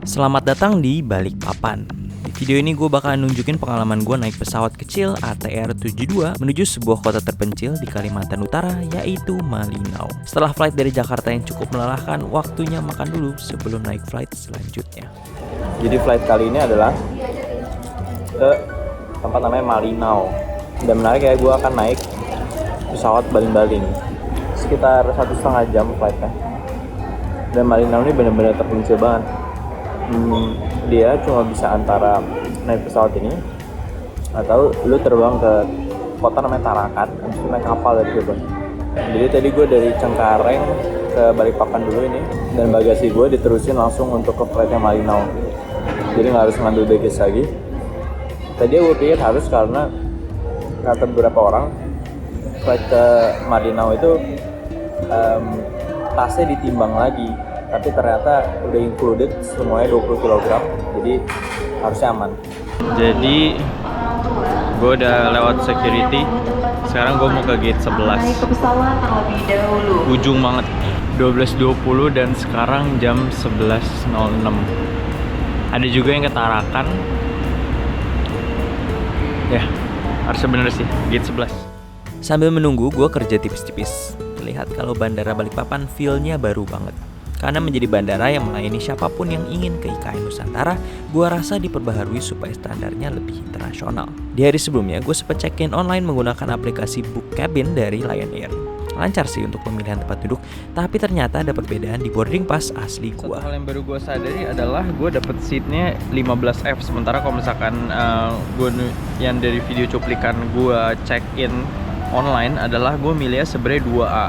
Selamat datang di Balikpapan. Di video ini gue bakal nunjukin pengalaman gue naik pesawat kecil ATR-72 menuju sebuah kota terpencil di Kalimantan Utara, yaitu Malinau. Setelah flight dari Jakarta yang cukup melelahkan, waktunya makan dulu sebelum naik flight selanjutnya. Jadi flight kali ini adalah ke tempat namanya Malinau. Dan menarik ya, gue akan naik pesawat baling-baling sekitar 1,5 jam flightnya. Dan Malinau ini benar-benar terpencil banget. Dia cuma bisa antara naik pesawat ini atau lu terbang ke kota namanya Tarakan, habis itu naik kapal dari situ. Jadi tadi gue dari Cengkareng ke Balikpapan dulu ini, dan bagasi gue diterusin langsung untuk ke flightnya Malinau. Jadi nggak harus ngambil baggage lagi. Tadi gue pikir harus, karena kata beberapa orang flight ke Malinau itu tasnya ditimbang lagi, tapi ternyata udah included semuanya 20 kg, jadi harusnya aman. Jadi gue udah lewat security, sekarang gue mau ke gate 11. Naik ke pesawat terlebih dahulu. Ujung banget, 12.20 dan sekarang jam 11.06. Ada juga yang ke Tarakan. Ya, harusnya bener sih, gate 11. Sambil menunggu, gue kerja tipis-tipis. Lihat kalau bandara Balikpapan feel-nya baru banget. Karena menjadi bandara yang melayani siapapun yang ingin ke IKN Nusantara, gue rasa diperbaharui supaya standarnya lebih internasional. Di hari sebelumnya, gue sempat check-in online menggunakan aplikasi Book Cabin dari Lion Air. Lancar sih untuk pemilihan tempat duduk, tapi ternyata ada perbedaan di boarding pass asli gue. Satu hal yang baru gue sadari adalah gue dapet seatnya 15F, sementara kalau misalkan gue yang dari video cuplikan gue check-in online adalah gue milihnya sebenarnya 2A.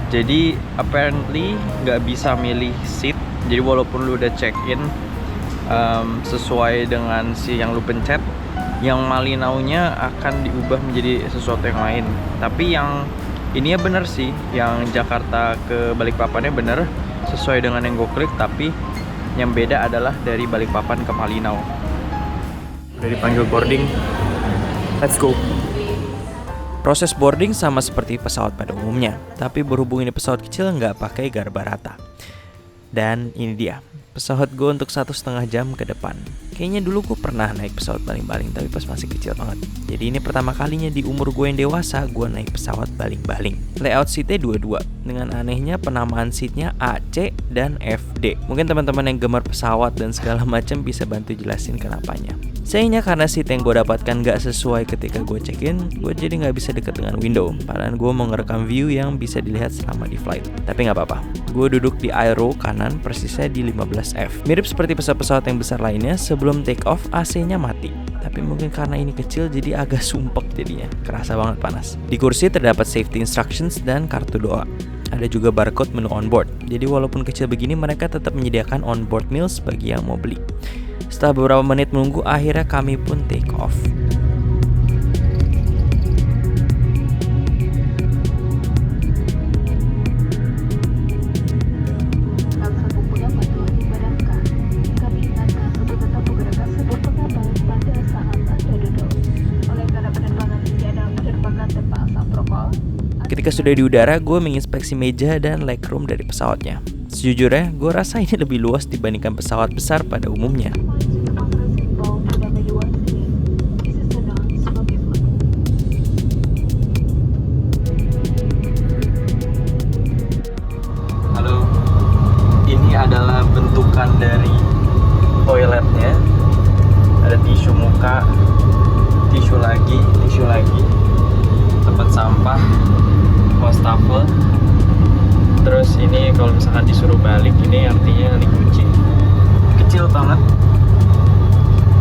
Jadi apparently nggak bisa milih seat. Jadi walaupun lu udah check-in sesuai dengan si yang lu pencet, yang Malinau-nya akan diubah menjadi sesuatu yang lain. Tapi yang ininya bener sih, yang Jakarta ke Balikpapannya bener sesuai dengan yang gue klik. Tapi yang beda adalah dari Balikpapan ke Malinau. Udah dipanggil boarding, let's go. Proses boarding sama seperti pesawat pada umumnya, tapi berhubung ini pesawat kecil nggak pakai garba rata. Dan ini dia, pesawat gue untuk 1,5 jam ke depan. Kayaknya dulu gue pernah naik pesawat baling-baling, tapi pas masih kecil banget. Jadi ini pertama kalinya di umur gue yang dewasa, gue naik pesawat baling-baling. Layout seatnya dua-dua, dengan anehnya penamaan seatnya A, C, dan F, D. Mungkin teman-teman yang gemar pesawat dan segala macam bisa bantu jelasin kenapanya. Sayangnya karena seat yang gue dapatkan gak sesuai ketika gue check-in, gue jadi gak bisa deket dengan window. Padahal gue mau ngerekam view yang bisa dilihat selama di flight. Tapi gak apa-apa, gue duduk di aero kanan, persisnya di 15F. Mirip seperti pesawat-pesawat yang besar lainnya, sebelum take off AC-nya mati. Tapi mungkin karena ini kecil jadi agak sumpek jadinya, kerasa banget panas. Di kursi terdapat safety instructions dan kartu doa. Ada juga barcode menu onboard. Jadi walaupun kecil begini, mereka tetap menyediakan onboard meals bagi yang mau beli. Setelah beberapa menit menunggu, akhirnya kami pun take off. Ketika sudah di udara, gue menginspeksi meja dan legroom dari pesawatnya. Sejujurnya, gue rasa ini lebih luas dibandingkan pesawat besar pada umumnya. Halo, ini adalah bentukan dari toiletnya. Ada tisu muka, tisu lagi, tempat sampah, wastafel. Terus ini kalau misalkan disuruh balik, ini artinya dikunci. Kecil banget,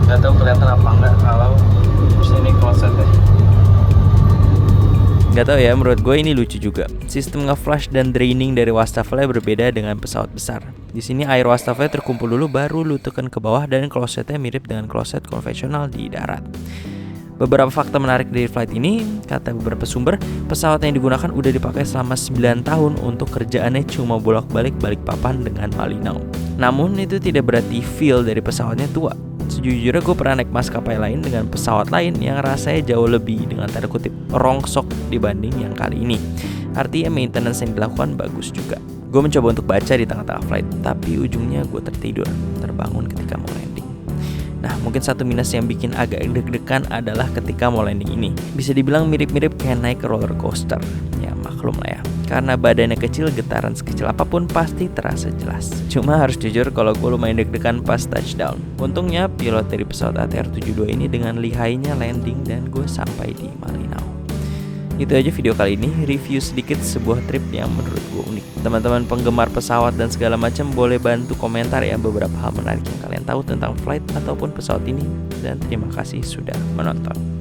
nggak tahu kelihatan apa enggak kalau terus ini klosetnya. Gak tau ya, menurut gue ini lucu juga. Sistem nge-flush dan draining dari wastafelnya berbeda dengan pesawat besar. Di sini air wastafelnya terkumpul dulu, baru lu tekan ke bawah, dan klosetnya mirip dengan kloset konvensional di darat. Beberapa fakta menarik dari flight ini, kata beberapa sumber, pesawat yang digunakan udah dipakai selama 9 tahun untuk kerjaannya cuma bolak-balik Balikpapan dengan Malinau. Namun itu tidak berarti feel dari pesawatnya tua. Sejujurnya gue pernah naik maskapai lain dengan pesawat lain yang rasanya jauh lebih, dengan tanda kutip, rongsok dibanding yang kali ini. Artinya maintenance yang dilakukan bagus juga. Gue mencoba untuk baca di tengah-tengah flight, tapi ujungnya gue tertidur, terbangun ketika mau landing. Nah, mungkin satu minus yang bikin agak deg-degan adalah ketika mau landing ini. Bisa dibilang mirip-mirip kayak naik roller coaster. Ya maklum lah ya. Karena badannya kecil, getaran sekecil apapun pasti terasa jelas. Cuma harus jujur kalau gue lumayan deg-degan pas touchdown. Untungnya pilot dari pesawat ATR-72 ini dengan lihainya landing dan gue sampai di Malinau. Itu aja video kali ini, review sedikit sebuah trip yang menurut gue unik. Teman-teman penggemar pesawat dan segala macam boleh bantu komentar ya beberapa hal menarik yang kalian tahu tentang flight ataupun pesawat ini. Dan terima kasih sudah menonton.